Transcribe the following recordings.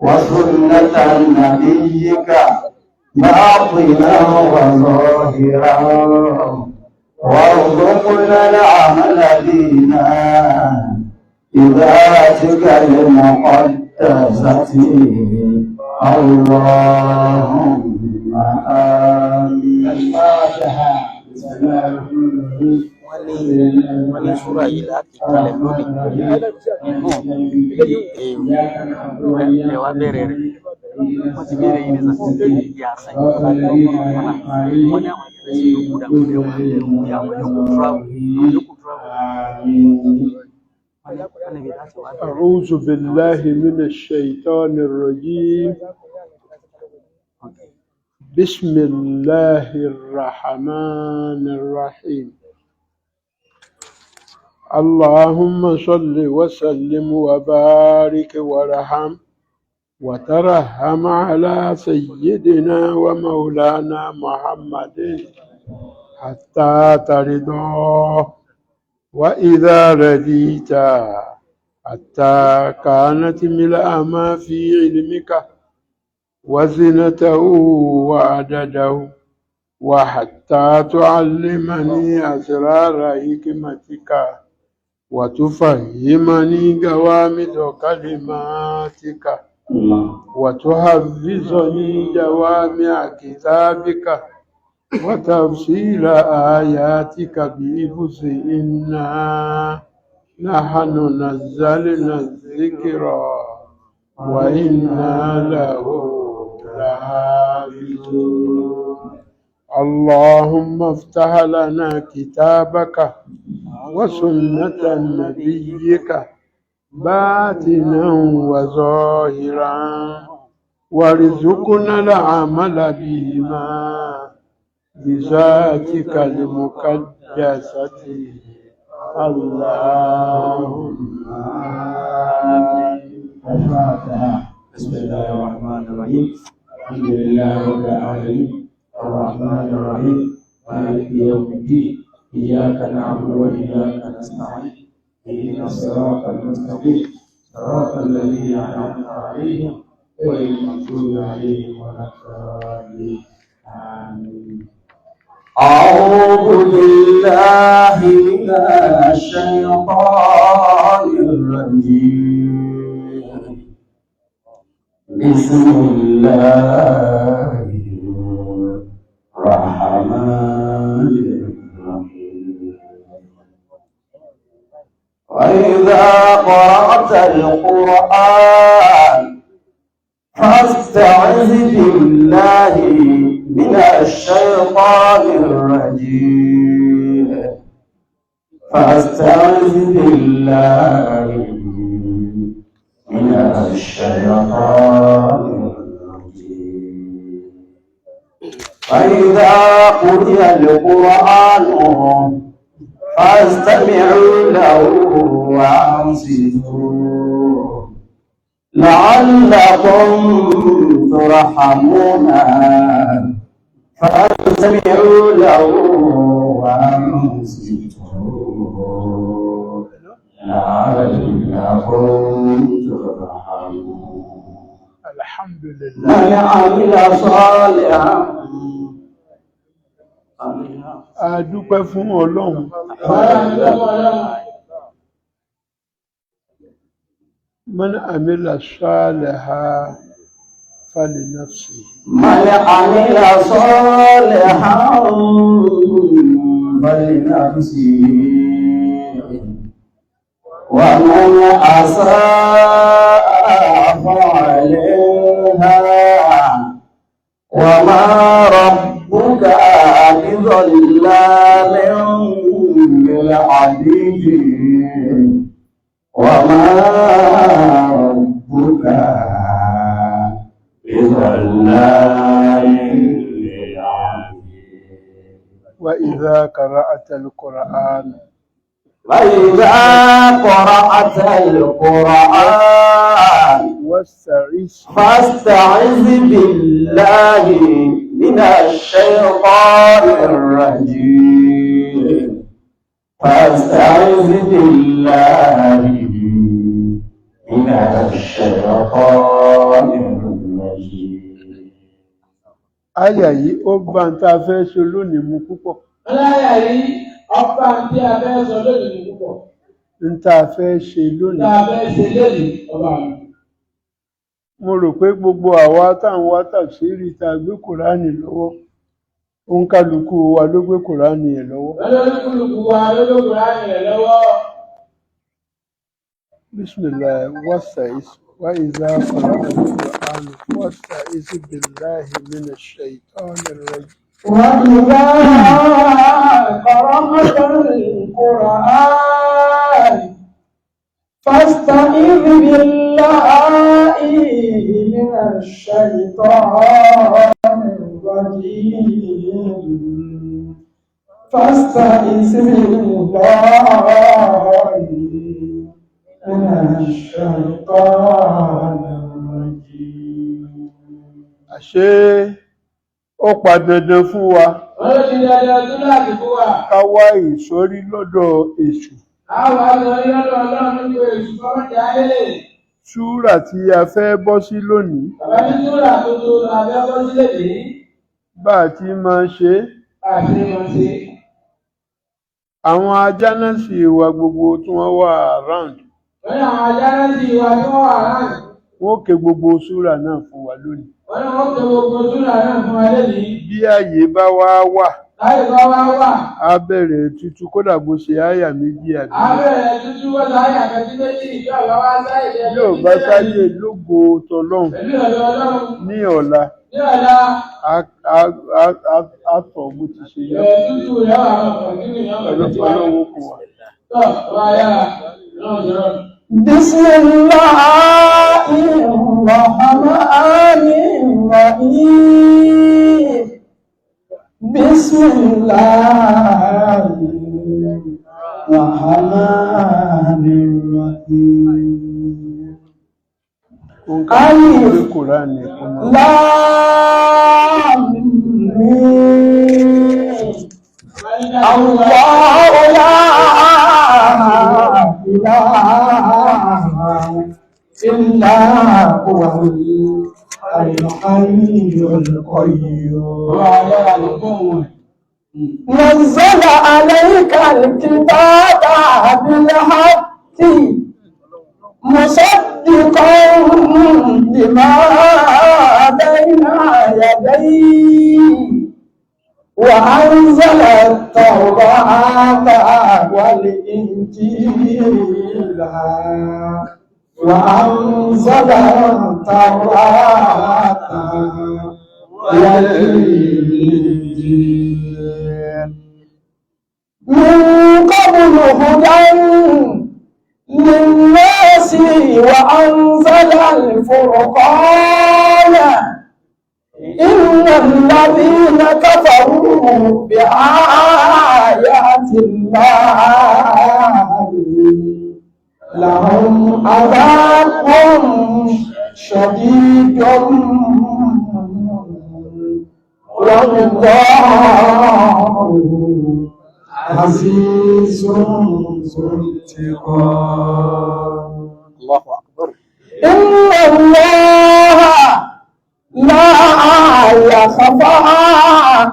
وسنة نبيك باطنا وظاهرا وارزقنا العمل بنا بذاتك المقدسة اللهم آمين. الفاتحة. بسم الله الرحمن الرحيم. wọ́n ní súrà yìí láti kalẹ̀ lónìí ẹ wá bẹ̀rẹ̀ rẹ̀ wọ́n ti bẹ̀rẹ̀ yìí nígbà tí ìyá àṣàyàn wọ́n ní àwọn ìrẹsì sí yòókù dàgbẹ́ wọn àwọn yòókù travel. أعوذ بالله من الشيطان الرجيم. بسم الله الرحمن الرحيم. اللهم صل وسلم وبارك وارحم وترحم على سيدنا ومولانا محمد حتى ترضى وإذا رديت حتى كانت ملء ما في علمك وزنته وعدده وحتى تعلمني أسرار حكمتك وتفهمني جوامد كلماتك وتحفظني جوامع كتابك وتفصيل آياتك بحفظ إنا نحن نزلنا الذكر وإنا له لحافظون. اللهم افتح لنا كتابك وسنة نبيك باطنا وظاهرا وارزقنا العمل بهما بذاتك المقدسة اللهم آمين. الفاتحة. بسم الله الرحمن الرحيم. الحمد لله رب العالمين الرحمن الرحيم مالك يوم الدين إياك نعبد وإياك نستعين اهدنا الصراط المستقيم صراط الذين أنعمت عليهم غير المغضوب عليهم ولا الضالين آمين. أعوذ بالله من الشيطان الرجيم. بسم الله الرحمن الرحيم. وإذا قرأت القرآن فاستعذ بالله من الشيطان الرجيم. فاستعذ بالله من الشيطان الرجيم. فإذا قرئ القرآن فاستمعوا له وأنصتوا لعلكم ترحمون. فاستمعوا له وأنصتوا لعلكم ترحمون. الحمد لله. من عمل صالحا. A dúpẹ́ fún Ọlọ́run. من عمل صالحا فلنفسه. من عمل صالحا فلنفسه ومن أساء فعليها وما ربك بظلام للعبيد وما ربك بظلام للعبيد. وإذا قرأت القرآن فاستعذ بالله من الشيطان الرجيم. فاستعذ بالله من الشيطان àyà yìí ó bá ń tá a fẹ́ ṣe lónìí mu púpọ̀. Aláyà yìí ọba tí a fẹ́ sọ lónìí púpọ̀. Ń tá a fẹ́ ṣe lónìí. Tá a fẹ́ ṣe lónìí ọba mi. Mo rò pé gbogbo àwa táwọn wá tàfsírì tá a gbé Kùránì lọ́wọ́ òǹkàlùkù wa ló gbé Kùránì ẹ̀ lọ́wọ́. Olúkúlùkù wa ló gbé Kùránì ẹ̀ lọ́wọ́. Bismillah wasta'is wa idha qara'ta al-Qur'an wasta'iz billahi minash shaitanir rajim. وإذا قرأت القرآن فاستعذ بالله من الشيطان الرجيم فاستعذ بالله من الشيطان الرجيم. Àṣé ó pa dandan fún wa Wọ́n ló ti dandan tún láti fún wa. ká wá ìsọ́rí lọ́dọ̀ èṣù. Àwọn àgbọ̀n lọ́dọ̀ Ọlọ́run nípa èṣù kọ́mọ̀tì ayé. Súrà tí a fẹ́ bọ́ sí lónìí Bàbá ní súrà tuntun làbẹ́ bọ́ sílẹ̀ dé. bá a ti máa ṣe é. Àti wọn ṣe. Àwọn ajánásì wa gbogbo tí wọ́n wà around Wọ́n ní àwọn ajánásì wa tí wọ́n wà láàrín. wọ́n ké gbogbo súrà náà fún wa lónìí. Wọ́n ní wọ́n tó gbogbo súrà náà fún wa lónìí. Bí ààyè bá wá wà Láyé bá wá wà. á bẹ̀rẹ̀ tútù kódà bó ṣe àyà méjì àbí. Abẹ́rẹ́ tuntun wọ́n sáyà kẹtí méjì yóò bá wá sáyé jẹ́ Yóò bá sáyé lógo tọlọ́hun pẹ̀lú ọ̀dọ̀ Ọlọ́run. ní ọ̀la Ní ọ̀la. á tọ̀ bó ti ṣe yẹ. Tuntun rẹ̀ wà lọ́kàn nínú ìyàwó ìjọba. Ọlọ́run kò wà. Tọ́ wá yára lọ́wọ́ jọrọ. بسم الله الرحمن الرحيم بسم الله الرحمن الرحيم Òǹkà Kùránì kò mọ̀. لام ميم الله لا إله إلا هو الحي القيوم نزل عليك الكتاب بالحق مصدقا لما بين يديه وأنزل التوراة والإنجيل وأنزل التوراة والإنجيل من قبل هدى للناس وأنزل الفرقان إن الذين كفروا بآيات الله لهم عذاب شديد والله عزيز ذو انتقام. الله أكبر. إن الله لا يخفى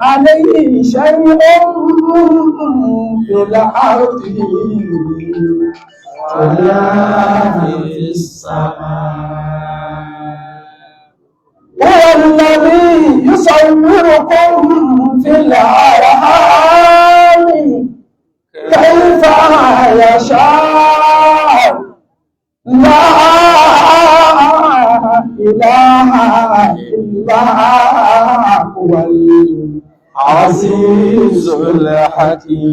عليه شيء في الأرض ولا في السماء. هو الذي يصوركم في الأرحام كيف يشاء لا إله إلا هو العزيز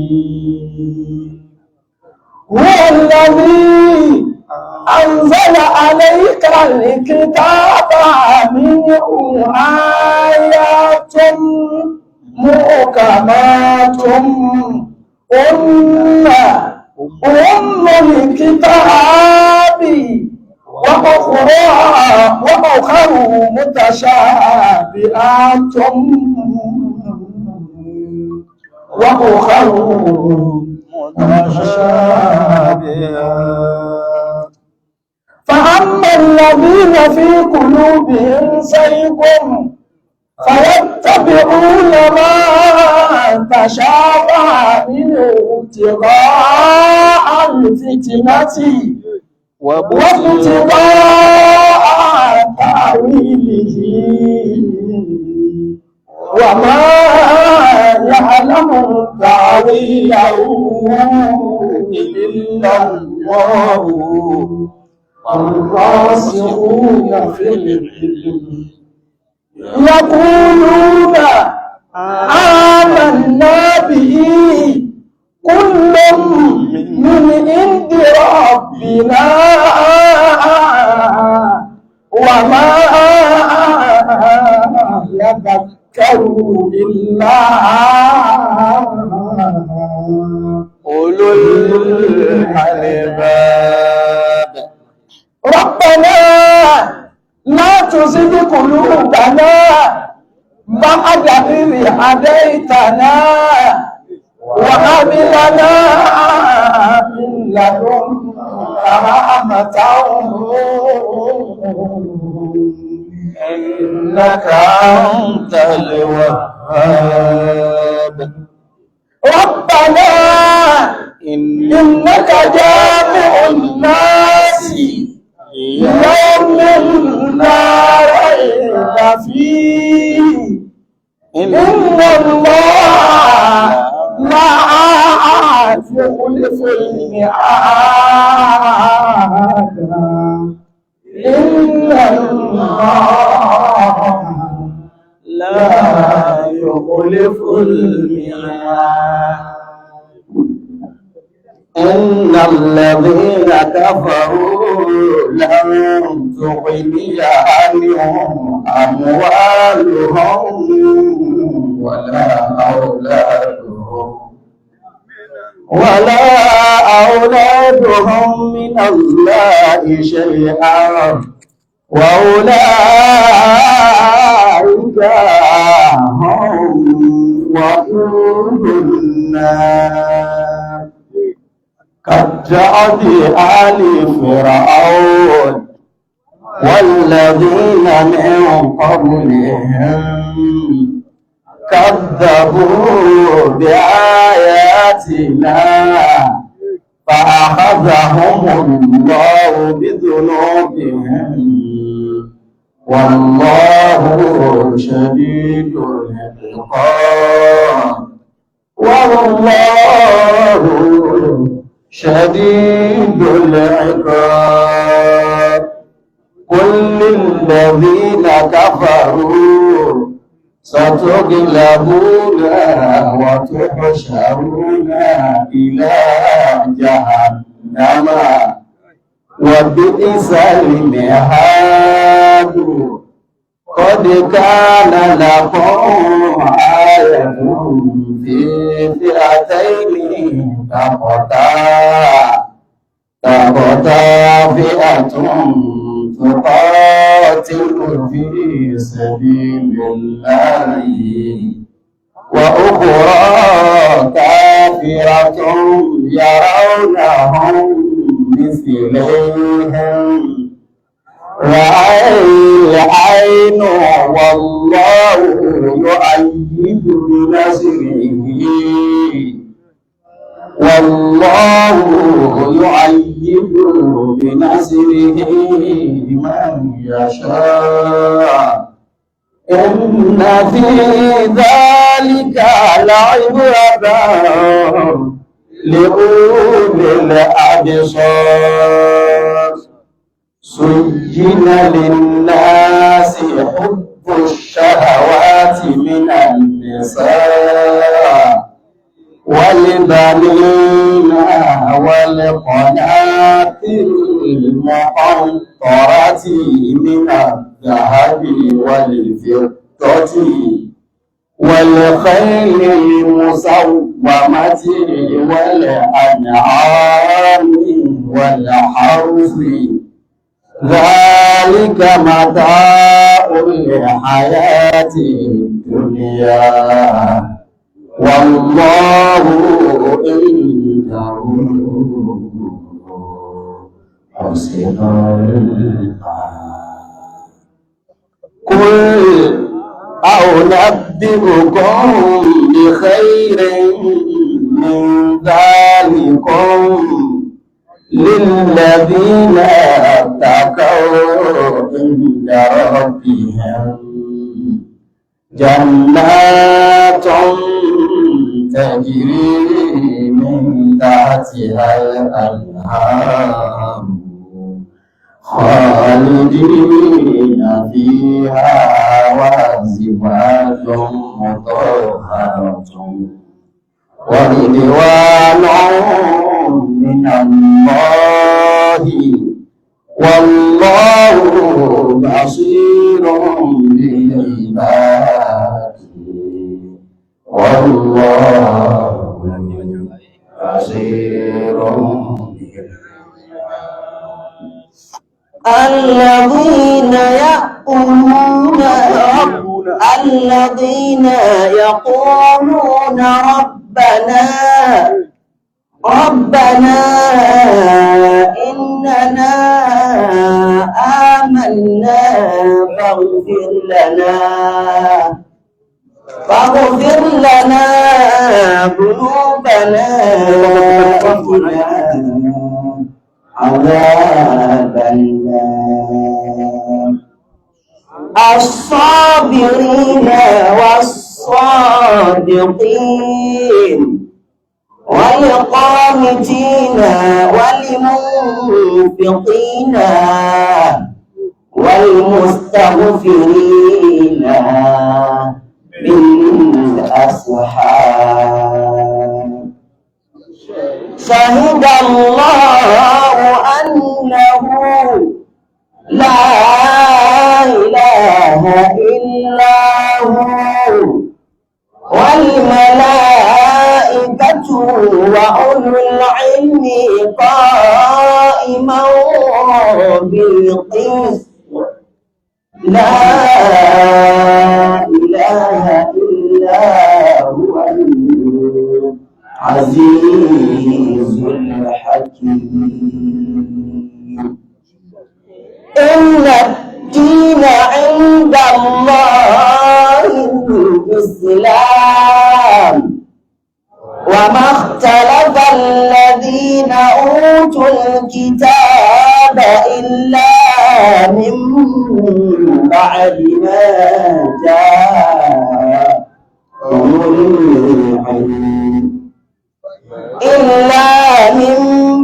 الحكيم. هو الذي أنزل عليك الكتاب منه آيات محكمات أم الكتاب وأخر متشابهات فأما الذين في قلوبهم زيغ فيتبعون ما تشابه منه ابتغاء الفتنة وابتغاء تأويله وما يعلم تأويله إلا الله الراسخون في العلم يقولون آمنا به كل من عند ربنا وما يذكر إلا أولو الألباب. ربنا لا تزغ قلوبنا بعد إذ هديتنا وهب لنا من لدنك رحمة إنك أنت الوهاب. ربنا إنك جامع الناس يوم لا ريب فيه إن الله لا يخلف الميعاد إن الله لا يخلف الميعاد. إن الذين كفروا لن تغني عنهم أموالهم ولا أولادهم من الله شيئا وأولئك هم وقود النار كدأب آل فرعون والذين من قبلهم كذبوا بآياتنا فأخذهم الله بذنوبهم والله شديد العقاب. والله شديد العقاب. قل للذين كفروا ستغلبون وتحشرون إلى جهنم وبئس المهاد. قد كان لكم آية في فئتين تقطع فئة تقاتل في سبيل الله وأخرى كافرة يرونهم مثليهم رأي العين والله يؤيد بنصره والله يؤيد بنصره من يشاء. إن في ذلك لعبرة لأولي الأبصار. سجن للناس حب الشهوات من النساء والبنين والقناطر المقنطرة من الذهب والفضة والخيل المسومة والأنعام والحرث ذلك متاع الحياة الدنيا والله عنده حسن المآب. قل أنبئكم بخير من ذلكم للذين اتقوا عند ربهم جنات تجري من تحتها الأنهار خالدين فيها وأزواج مطهرة ورضوان من الله والله بصير بالعباد والله بصير الذين يقولون ربنا إننا آمنا فاغفر لنا ذنوبنا وقنا عذاب النار الصابرين والصادقين والقانتين والمنفقين والمستغفرين بالأسحار شهد الله أنه لا إله إلا هو والملائكة وأولو العلم قائما بالقسط لا إله إلا هو العزيز الحكيم إن الدين عند الله الإسلام وما اختلف الذين أوتوا الكتاب إلا من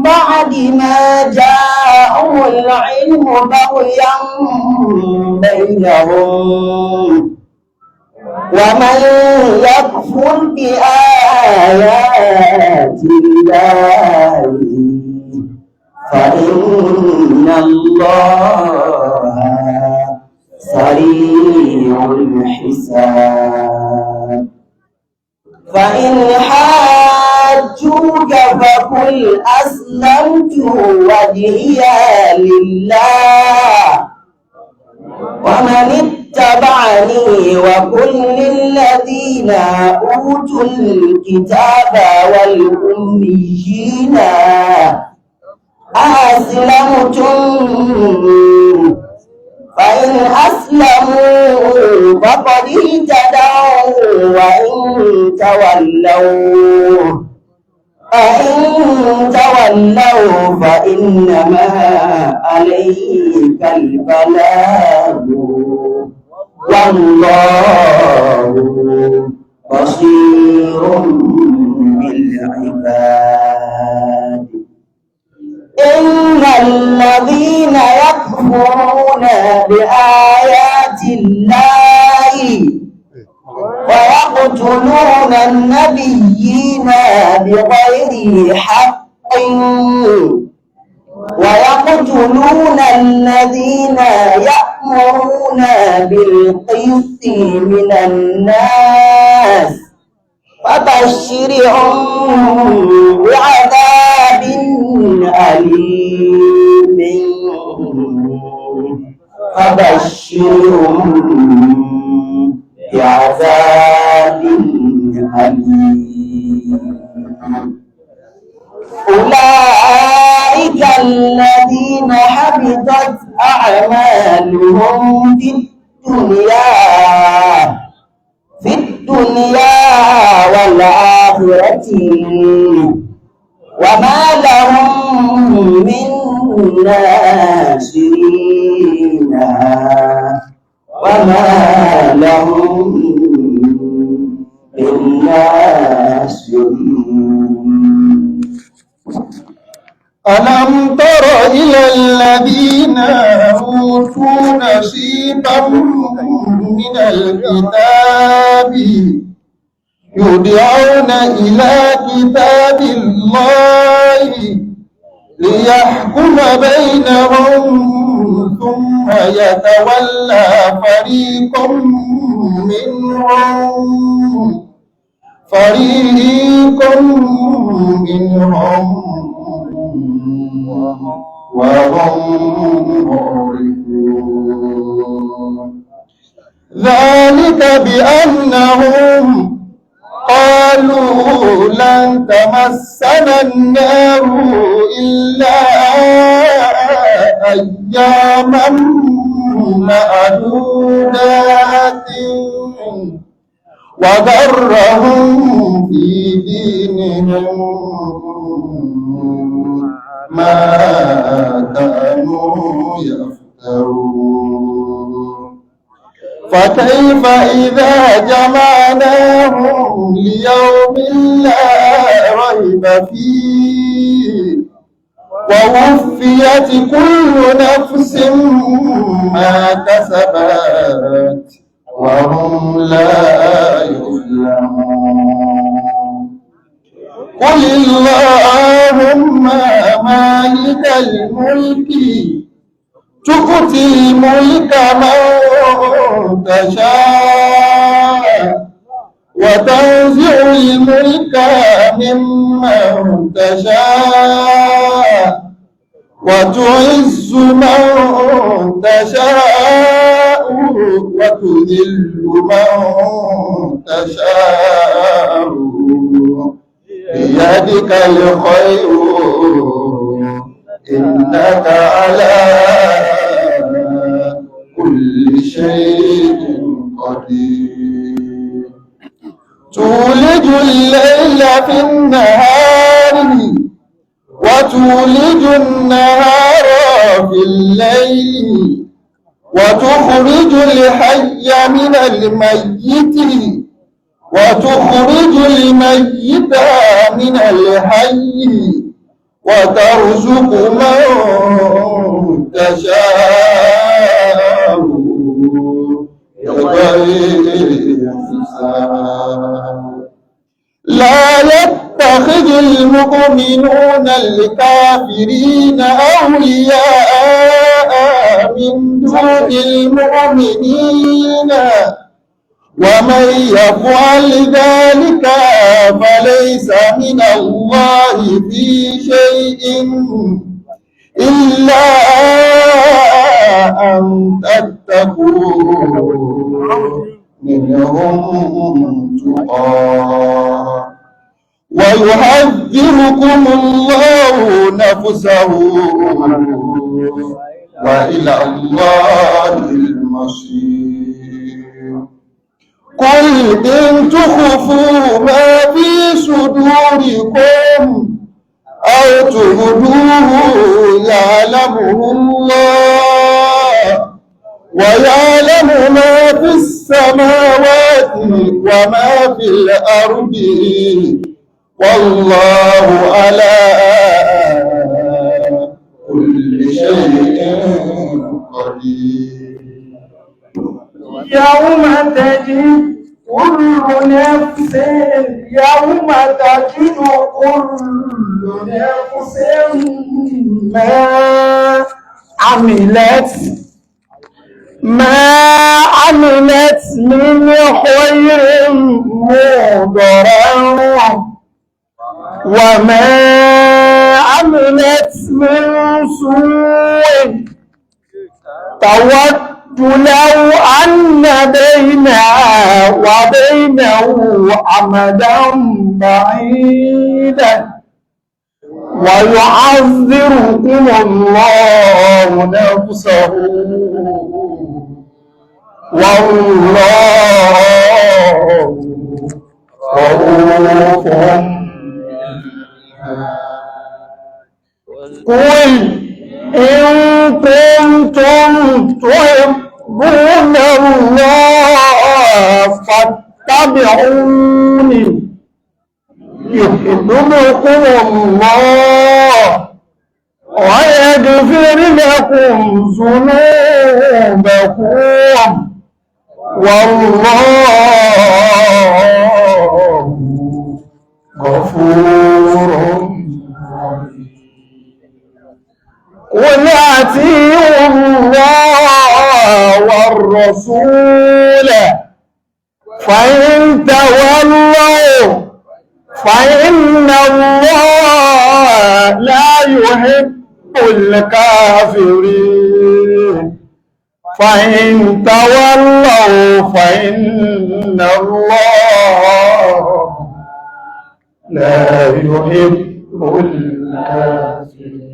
بعد ما جاءهم العلم بغيا بينهم ومن يكفر بآيات الله فإن الله سريع الحساب فإن حاجوك فقل أسلمت وجهي لله ومن اتبعني وقل للذين أوتوا الكتاب والأميين أسلمتم فإن أسلموا فقد اهتدوا وإن تولوا فإنما عليك البلاغ والله بصير بالعباد إن الذين يكفرون بآيات الله ويقتلون النبيين بغير حق ويقتلون الذين يأمرون بالقسط من الناس فبشرهم بعذاب أليم بعذاب أليم أولئك الذين حبطت أعمالهم في الدنيا الدنيا والآخرة وما لهم من ناصرين وما لهم من ناصرين. ألم تر إلى الذين أوتوا نصيبا من الكتاب يدعون إلى كتاب الله ليحكم بينهم ثم يتولى فريق منهم وهم معرضون. ذلك بأنهم قالوا لن تمسنا النار إلا أياما معدودات وغرهم في دينهم ما كانوا يفترون. فكيف إذا جمعناهم ليوم لا ريب فيه ووفيت كل نفس ما كسبت وهم لا يظلمون. قل اللهم مالك الملك تؤتي الملك من تشاء وتنزع الملك ممن تشاء وتعز من تشاء وتذل من تشاء بيدك الخير إنك على كل شيء قدير. تولج الليل في النهار وتولج النهار في الليل وتخرج الحي من الميت وتخرج الميت من الحي وترزق من تشاء بغير حساب. لا يتخذ المؤمنون الكافرين أولياء من دون المؤمنين ومن يفعل ذلك فليس من الله في شيء إلا أن تتقوا منهم تقى ويحذركم الله نفسه وإلى الله المصير. قل إن تخفوا ما في صدوركم أو تبدوه يعلمه الله ويعلم ما في السماوات وما في الأرض والله على كل شيء قدير. يوم تجد كل نفس ما عملت من خير مضرا وما عملت من سوء تود لو أن بينها وبينه أمدا بعيدا ويعذركم الله نفسه والله معروف قل إن كنتم تحبون الله فاتبعوني يحببكم الله ويغفر لكم ذنوبكم والله غفور رحيم قل أطيعوا الله والرسول فإن تولوا فإن الله لا يحب الكافرين فإن تولوا فإن الله لا يحب الكافرين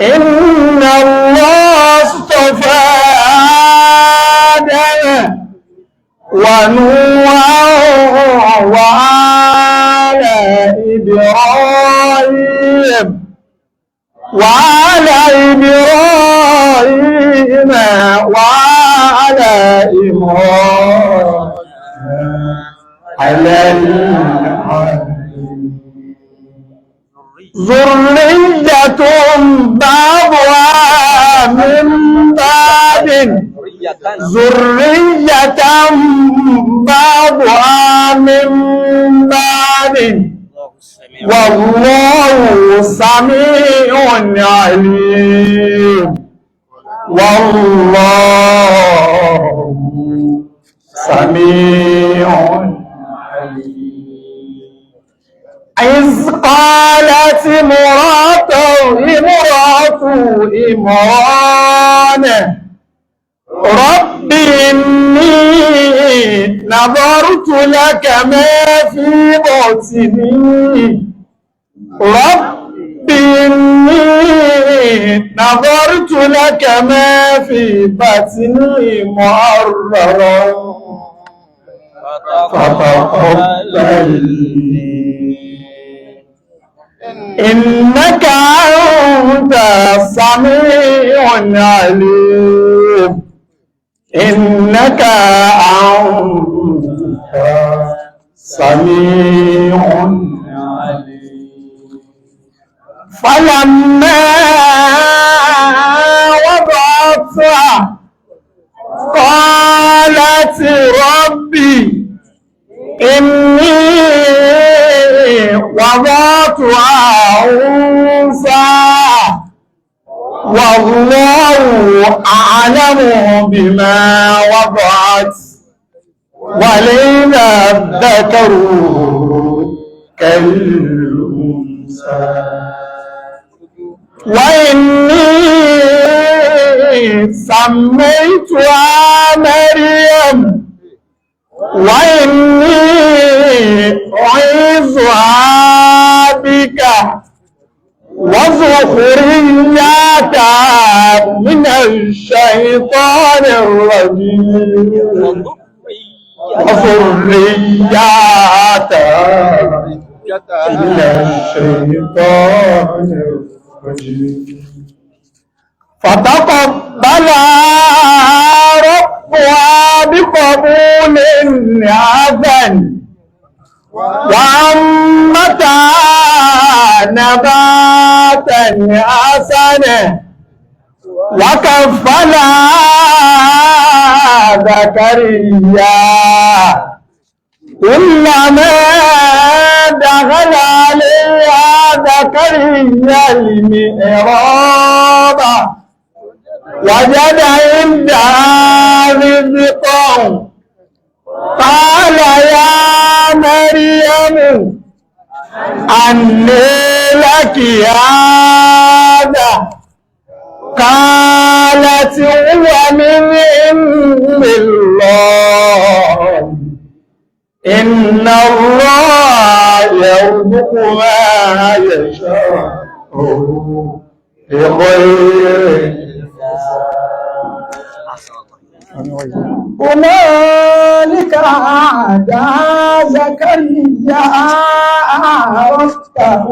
إن الله اصطفى آدم ونوحا وآل إبراهيم وعلى إبراهيم وعلى إبراهيم على العالمين ذرية بعضها من بعض ذرية بعضها من بعض والله سميع عليم والله سميع عليم إذ قالت امرأة عمران رب إني نظرت لك ما في بطني رب إني نظرت لك ما في بطني محررا فتقبلني إنك أنت السميع العليم إنك أنت سميع عليم فلما وضعتها قالت ربي إني وضعتها أنثى والله أعلم بما وضعت وليس الذكر كالأنثى وإني سميتها مريم وإني أعيذها بك وذريتها من الشيطان الرجيم وذريتها من الشيطان الرجيم فتقبلها ربها بقبول حسن وأنبتها نباتا حسنا وكفلها زكريا كلما دخل عليها زكريا المحراب وجد عندها رزقا قال يا مريم أنى لك هذا قالت هو من عند الله إن الله يرزق ما يشاء بغير هنالك عدا زكريا ربه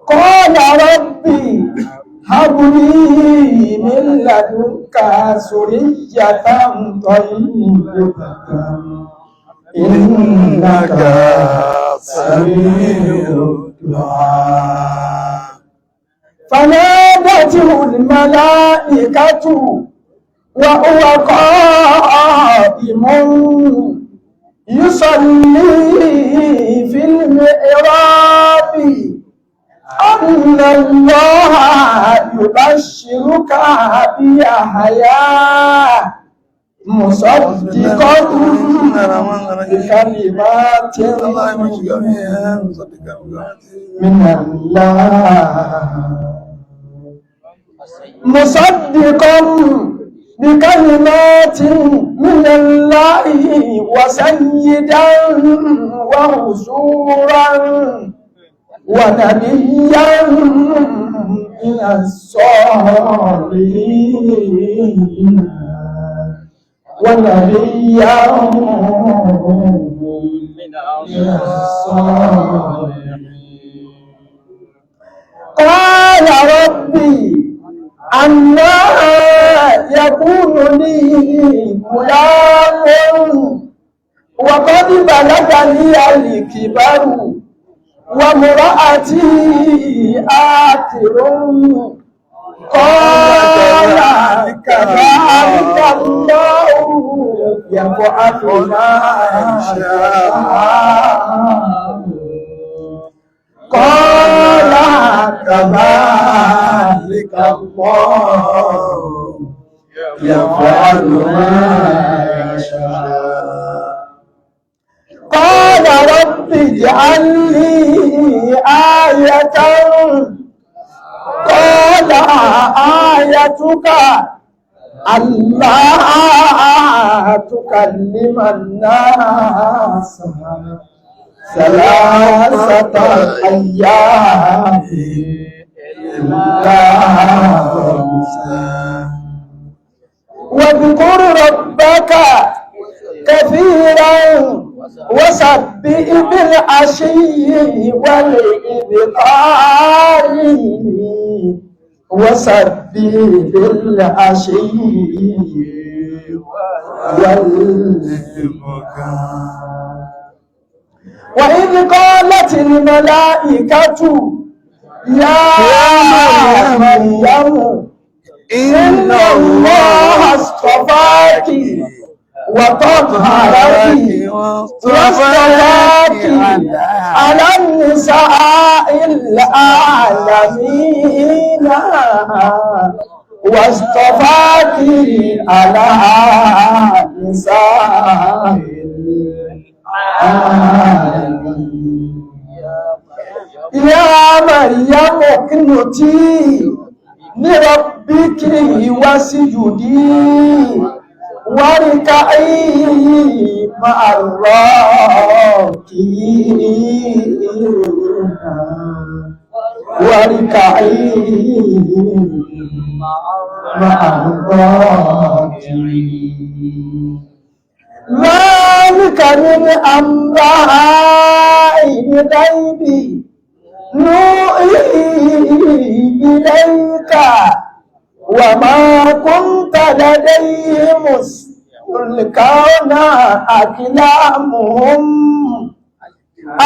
قال ربي هب لي من لدنك ذرية طيبة إنك سميع الدعاء فنادته الملائكة وهو قائم يصلي في المحراب أن الله يبشرك بيحيى مصدقا بكلمات من الله مصدقا بكلمات من الله وسيدا وحصورا ونبيا من الصالحين ونبيا من الصالحين قال ربي أنى يكون لي غلام وقد بلغني الكبر وامرأتي آكر قال كذلك الله يفعل ما يشاء قال كذلك الله يفعل ما يشاء قال رب اجعل لي آية قال آيتك ألا تكلم الناس ثلاثة أيام إلا واذكر ربك كثيرا وسبح بالعشي والإبكار وسبح بالعشي والإبكار وإذ قالت الملائكة يا مريم إن الله اصطفاك وطهرك واصطفاك على النساء العالمين واصطفاك على نساء العالمين يا مريم اقنتي لربك واسجدي واركعي مع الراكعين واركعي مع الراكعين ذلك من أنباء الغيب نوحيه إليك وما كنت لديهم يلقون أقلامهم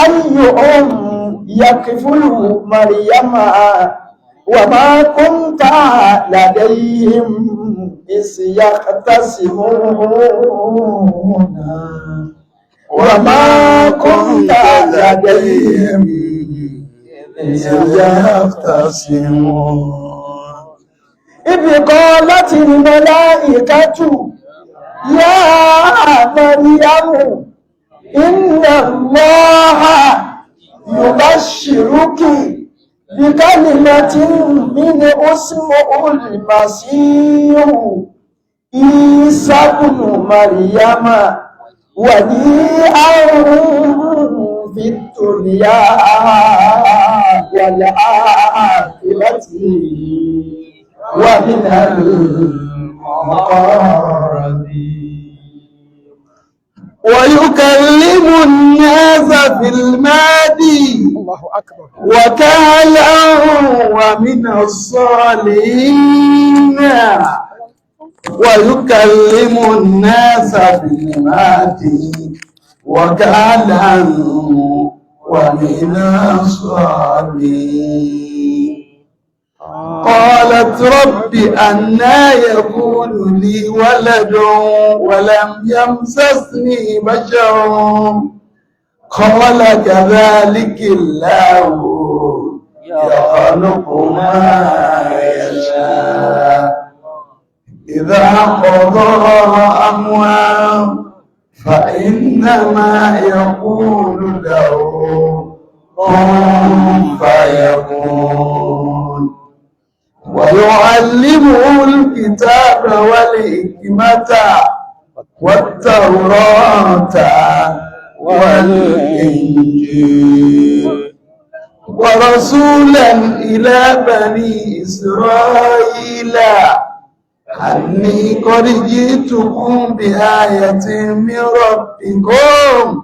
أيهم يكفل مريم وما كنت لديهم إذ يختصمون وما كنت لديهم إذ يختصمون إذ قالت الملائكة يا مريم إن الله يبشرك بكلمة من اسمه المسيح عيسى بن مريم وليا في الدنيا والآخرة ومن ويكلم الناس في المهدي الله أكبر. وكهلا ومن الصالحين. ويكلم الناس في المهدي وكهلا ومن الصالحين. قالت رب أنى يكون لي ولد ولم يمسسني بشر قال كذلك الله يخلق ما يشاء إذا قضى أمرا فإنما يقول له كن فيكون. ويعلمه الكتاب والحكمة والتوراة والإنجيل ورسولا إلى بني إسرائيل أني قد جئتكم بآية من ربكم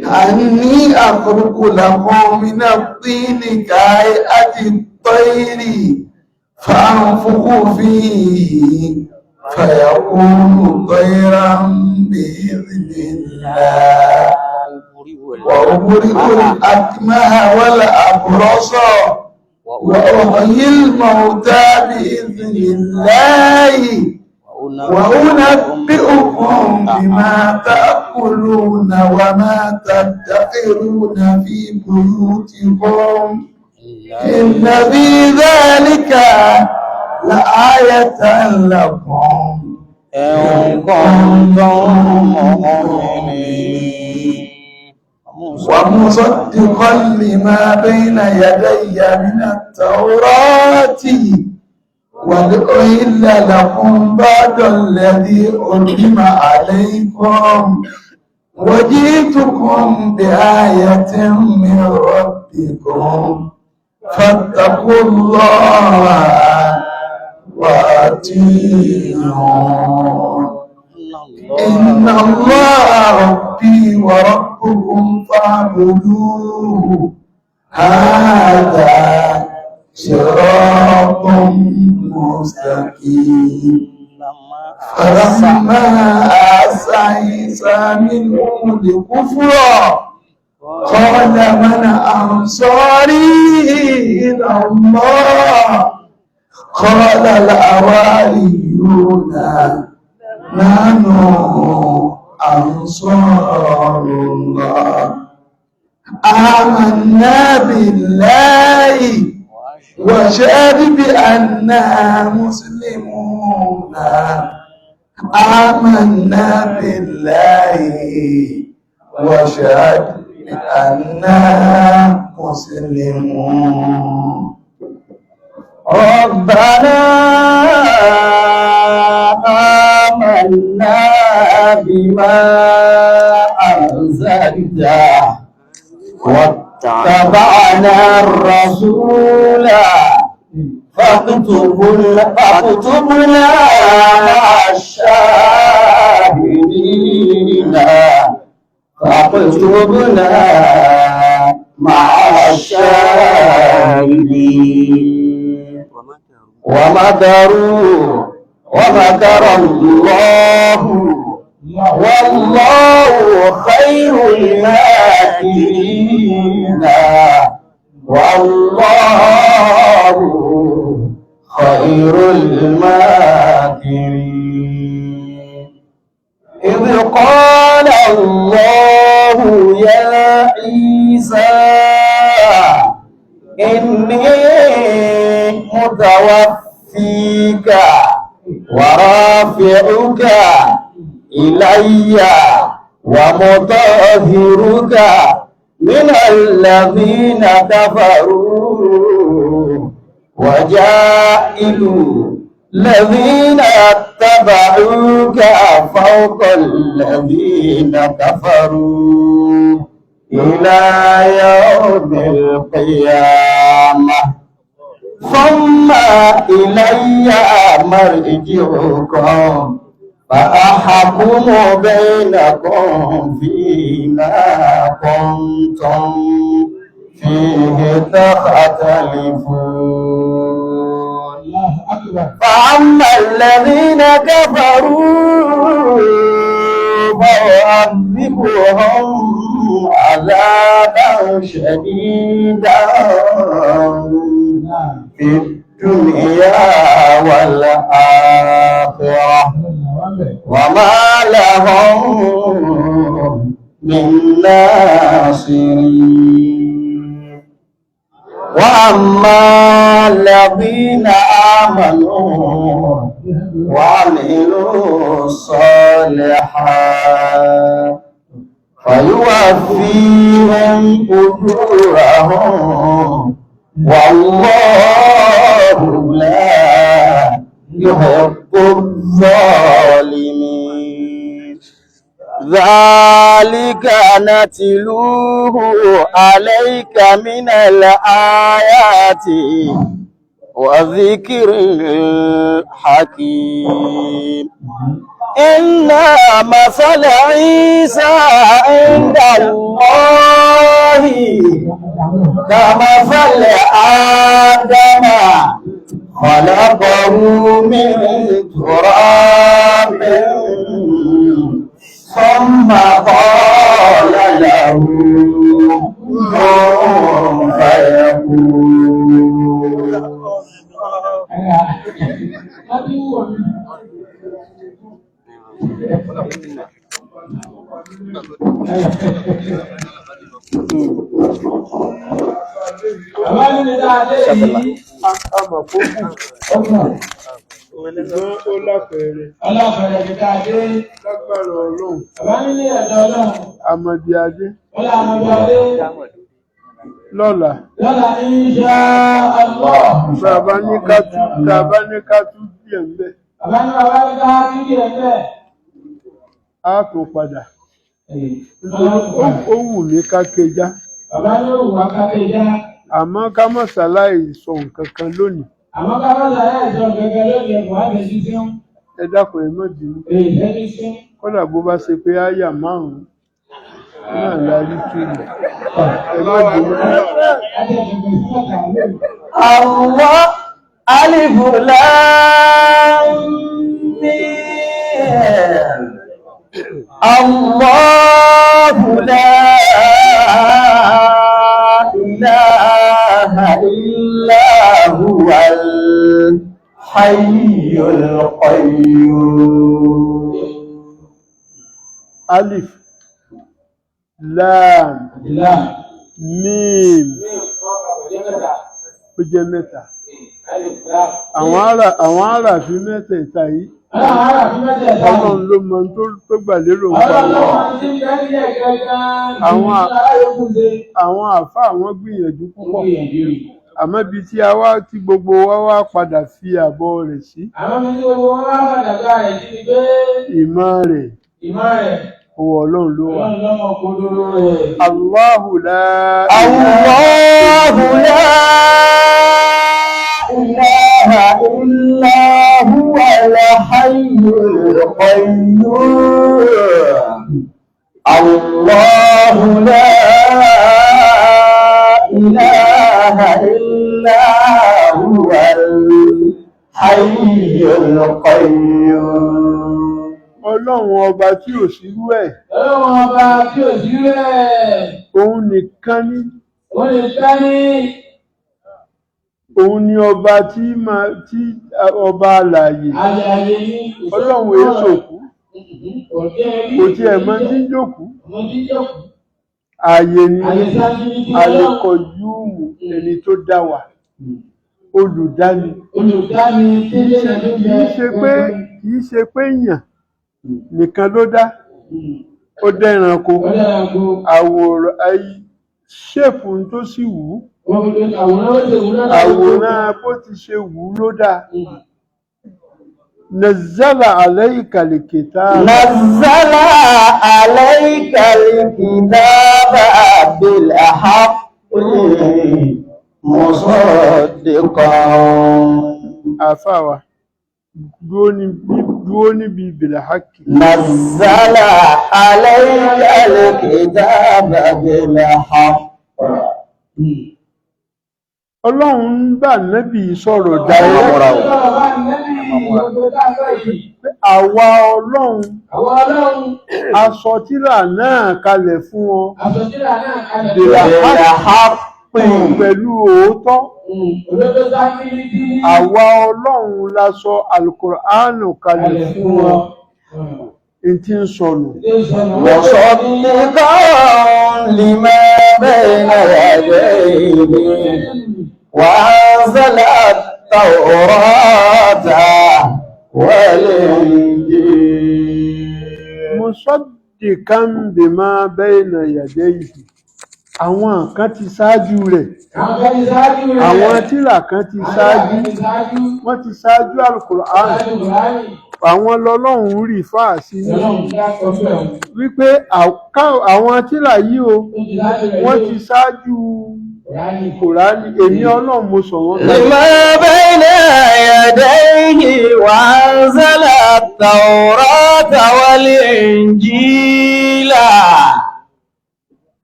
أني أخلق لكم من الطين كهيئة الطير فأنفخ فيه فيكون طيرا بإذن الله وأبرئ الأكمه والأبرص وأحيي الموتى بإذن الله وأنبئكم بما تأكلون وما تدخرون في بيوتكم إن في ذلك لآية لكم إن كنتم مؤمنين. ومصدقا لما بين يدي من التوراة ولأحل لكم بعد الذي حرم عليكم وجئتكم بآية من ربكم فاتقوا الله وأطيعون إن الله ربي وربكم فاعبدوه هذا صراط مستقيم. فلما آسى عيسى منهم الكفر قال من أنصاري إلى الله قال الحواريون نحن أنصار الله آمنا بالله وشهد بأننا مسلمون آمنا بالله وشهد بأننا مسلمون. ربنا آمنا بما أنزلت واتبعنا الرسول فاكتبنا مع الشاهدين فاكتبنا مع الشاهدين. ومكروا ومكر الله والله خير الماكرين والله خير الماكرين. إذ قال الله يا عيسى إني متوفيك ورافعك إلي ومطهرك من الذين كفروا وجاعل الذين اتبعوك فوق الذين كفروا إلى يوم القيامة ثم إلي مرجعكم فأحكم بينكم فيما كنتم فيه تختلفون فأما الذين كفروا فأعذبهم عذابا شديدا في الدنيا والآخرة وما لهم من ناصرين وأما الذين آمنوا وعملوا الصالحات فيوفيهم أجورهم والله لا يحب الظالمين ذلك نتلوه عليك من الآيات وذكر الحكيم إن مثل عيسى عند الله كمثل آدم خلقه من تراب ثم قال له كن فيكون Ó lápẹẹrẹ. Ọlọ́pẹ̀rẹ̀ kíkà dé. Lágbára Ọlọ́run. Bàbá mi ní ẹ̀dọ̀ Ọlọ́run. Àmọ̀dí Adé. Ọlá àmọ̀dí Adé. Lọ́la. Lọ́la insha Allah. Bàbá ní ká tú díẹ̀ ń bẹ̀. Bàbá ní bàbá ní ká tú díẹ̀ ń bẹ̀. Á tún padà. Ó wù mí ká kejá. Bàbá ní ó wù wá ká kejá. Àmọ́ ká má ṣàláì sọ nǹkan kan lónìí. Àmọ́ ká má ṣàláì sọ gẹ́gẹ́ lónìí ẹ̀kọ́ á fẹ́ sísí. Ẹ dákun ẹ má bínú. Kódà bó bá ṣe pé áyà 5 náà la rí kiri. Ẹ má bínú. Allah alif lam mim Allahu la ilaha illa huwal hayyul qayyum. Alif Lam Mim ó jẹ́ mẹ́ta. Àwọn àràfin mẹ́tẹ̀ẹ̀ta yìí Ọlọ́run ló mọ tó gbà lérò àwọn àfáà wọ́n gbìyànjú púpọ̀ àmọ́ ibi tí a wá tí gbogbo wa wá padà fi àbọ̀ rẹ̀ sí ìmọ̀ rẹ̀ owó Ọlọ́run ló wà. Allahu la ilaha illa huwal hayyul qayyum. Allahu la ilaha illa huwal hayyul qayyum. Ọlọ́run ọba tí ò sírú ẹ̀. Ọlọ́run ọba tí ò sírú ẹ̀. Òun nìkan ni. Òun nìkan ni. Òun ni ọba tí ọba alààyè. Alààyè ni. Ọlọ́run èsòkú. Kò tí ẹ̀ mọ́ tí ń jókòó. Ààyè ni Al-Qayyum ẹni tó dá wa. Olùdáni. Kìí ṣe pé èèyàn nìkan ló dá. Ó dá ẹranko. Àwòrán ṣépù tó sì wù ú. Àwòrán bó ti ṣe wù ú ló dá. Nazzala alayka al-kitaba. Nazzala alayka al-kitaba bil-haqqi musaddiqan مصدقا àfáwà dúó níbi bilhaki نزل عليك الكتاب بالحق ọlọ́run ń bá nábì sọ̀rọ̀ dáyẹ́ pé àwa ọlọ́run a sọ tírà náà kalẹ̀ fún ọ بالحق pẹ̀lú òótọ́ àwa ọlọ́run la sọ alukùránù kalẹ̀ fún ọ in tí ń sọnù وصدقا لما بين يديه وأنزل التوراة والإنجيل musaddiqan bima bayna yadayhi àwọn kan ti ṣáájú rẹ̀ àwọn tírà kan ti ṣáájú wọ́n ti ṣáájú alukùránù àwọn lọ́lọ́run rí fáà sí ní wípé àwọn tírà yìí o wọ́n ti ṣáájú kùránì èmi ọlọ́run mo sọ wọ́n لما بين يديه وأنزل التوراة والإنجيل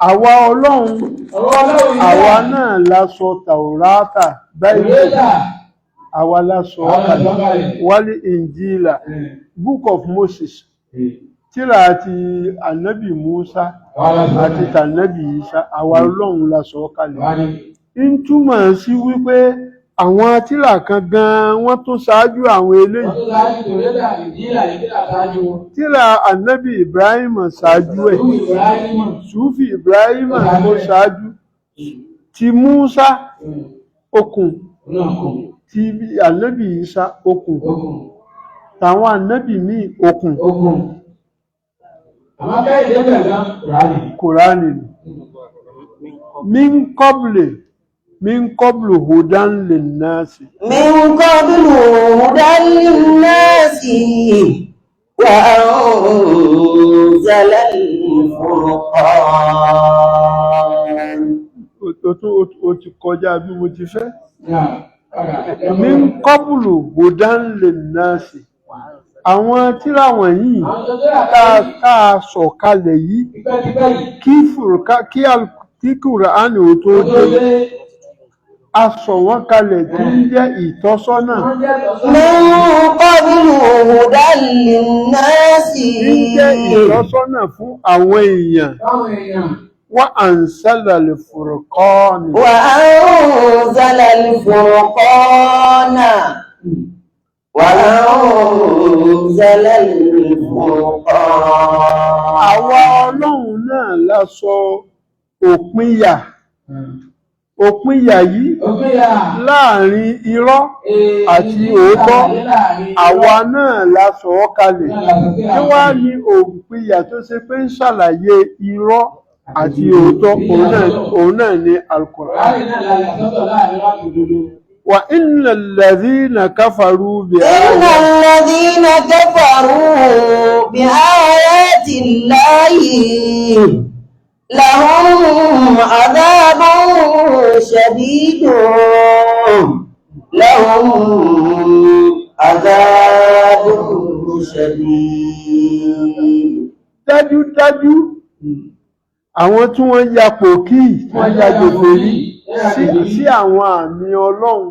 àwa ọlọ́run àwa náà la sọ tàwùrátà báyìí àwa la sọ wálé ìnjílà book of Moses tírà àti ànábì Musa àti tànábì Isa àwa ọlọ́run la sọ kalẹ̀ ń túmọ̀ sí wípé àwọn tírà kan gan wọ́n tún ṣáájú àwọn eléyìí tírà ànábì Ibrahim ṣáájú ẹ̀ Sufi Ibrahim ló ṣáájú ti Musa okùn ti ànábì Isa okùn tàwọn ànábì míì okùn Kùránì min qablu hudan linnasi من قبل هدى للناس وأنزل الفرقان ó ti kọjá bí mo ti fẹ́ min qablu hudan linnasi àwọn tírà wọ̀nyí tá a sọ̀kalẹ̀ yìí kí Kùránì ò tó dé a sọ wọ́n kalẹ̀ tí ń jẹ́ ìtọ́sọ́nà من قبل هدى للناس tí ń jẹ́ ìtọ́sọ́nà fún àwọn èèyàn wa anzala al-furqan وأنزل الفرقان وأنزل الفرقان àwa ọlọ́run náà la sọ òpinya yìí láàrin irọ́ àti òótọ́ àwa náà la sọ ọ́ kalẹ̀ tí wá ní òpinya tó ṣe pé ń ṣàlàyé irọ́ àti òótọ́ òun náà ní Al-Qur'an wa inna alladhina kafaru إن الذين كفروا بآيات الله لهم عذاب شديد لهم عذاب شديد dájúdájú àwọn tí wọ́n ya pòkí tí wọ́n ya gbègbèrí sí àwọn àmì ọlọ́run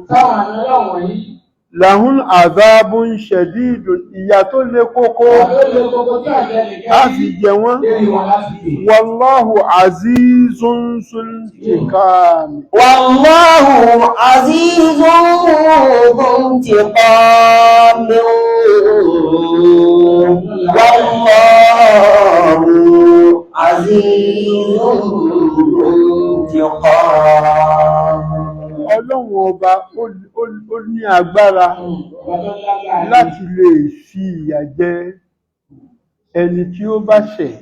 lahun azabun shadidun ìyà tó le kókó á fi jẹ wọ́n wallahu azizun sultikam والله عزيز ذو انتقام والله عزيز ذو انتقام ọlọ́run ọba ó ní agbára láti lè fi ìyà jẹ ẹni tí ó bá ṣẹ̀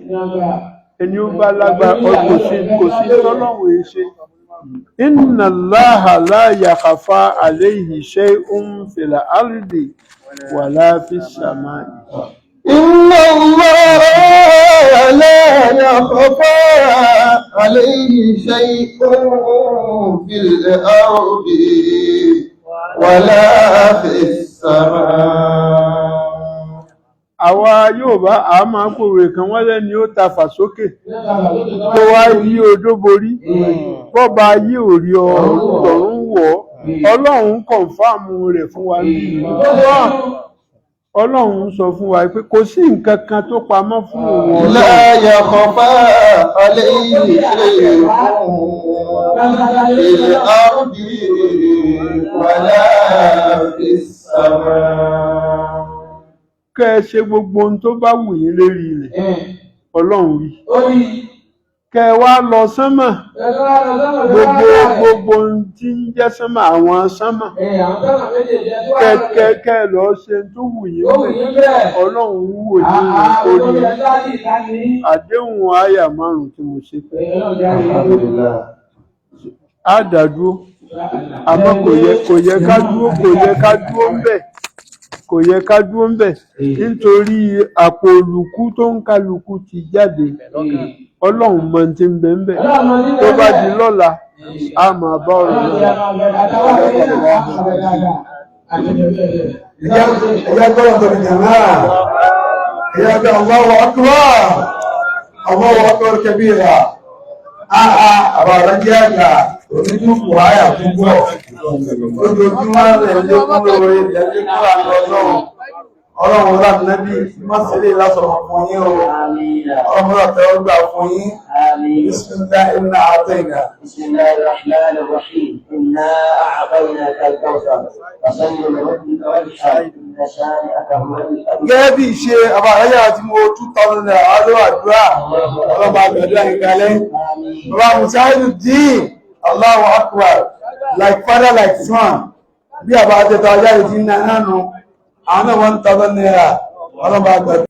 ẹni ó bá lágbára kò sí tọ́lọ́run èṣe inna Allaha la yakhfa alayhi shay'un fil ardi wala fis samai. إن الله لا يخفى عليه شيء في الأرض ولا في السماء. àwa Yorùbá a máa ń pòwe kan wọ́n lẹ́ni ó ta fà sókè tó wá yí odó borí bọ́ba yí ò rí ọ̀run wọ̀ Ọlọ́run kọ̀ǹfàmù rẹ̀ fún wa ní Ọlọ́run sọ fún wa pé kò sí nǹkan kan tó pamọ́ fún òun لا يخفى عليه شيء في الأرض ولا في السماء. kẹ́ ẹ ṣe gbogbo ohun tó bá wù yín lérí ilẹ̀ Ọlọ́run rí kẹ́ ẹ wá lọ sánmà gbogbo ohun tí ń jẹ́ sánmà àwọn sánmà kẹ́ ẹ lọ ṣe tó wù yín bẹ́ẹ̀ Ọlọ́run wò ní orí àdéhùn àyà 5 tí mo ṣe fẹ́ á dàdúró àmọ́ kò yẹ ká dúró ń bẹ̀ kò yẹ ká dúró ń bẹ̀ nítorí àpò olùkú tó ń kálukú ti jáde Ọlọ́run mọ tí ń bẹ ń bẹ̀ tó bá di lọ́la a máa bá ọ̀rọ̀ náà. ìyá gbọ́dọ̀ tó ní jàmáà ìyá gbọ́ Allahu akbar Allahu akbar kabira àbàrà jẹ́ àgbà onídùúkù àyà púpọ̀ ojoojúmọ́ rẹ̀ lékún lóore lékún àlọ́ Ọlọ́run láti nẹ́bí mọ́sílẹ̀ lásọ̀rọ̀ fún yín o Ọlọ́run láti ọgbà fún yín Bismillah inna a'tayna. Bismillahir Rahmanir Rahim. Inna a'tainaka al-kawthar. Fasalli li rabbika wanhar. Inna shani'aka huwal abtar. Gẹ́gẹ́ bí ìṣe àbáráyà tí mo 2000 naira alọ́ àdúrà ọlọ́ba àgbàdúrà ìkàlẹ̀ bàbá Musahidu dín Allahu Akbar like father like son bí àbá àtẹ̀tọ̀ ajáde ti ń náà nù àwọn náà 1000 naira ọlọ́ba àgbàdúrà.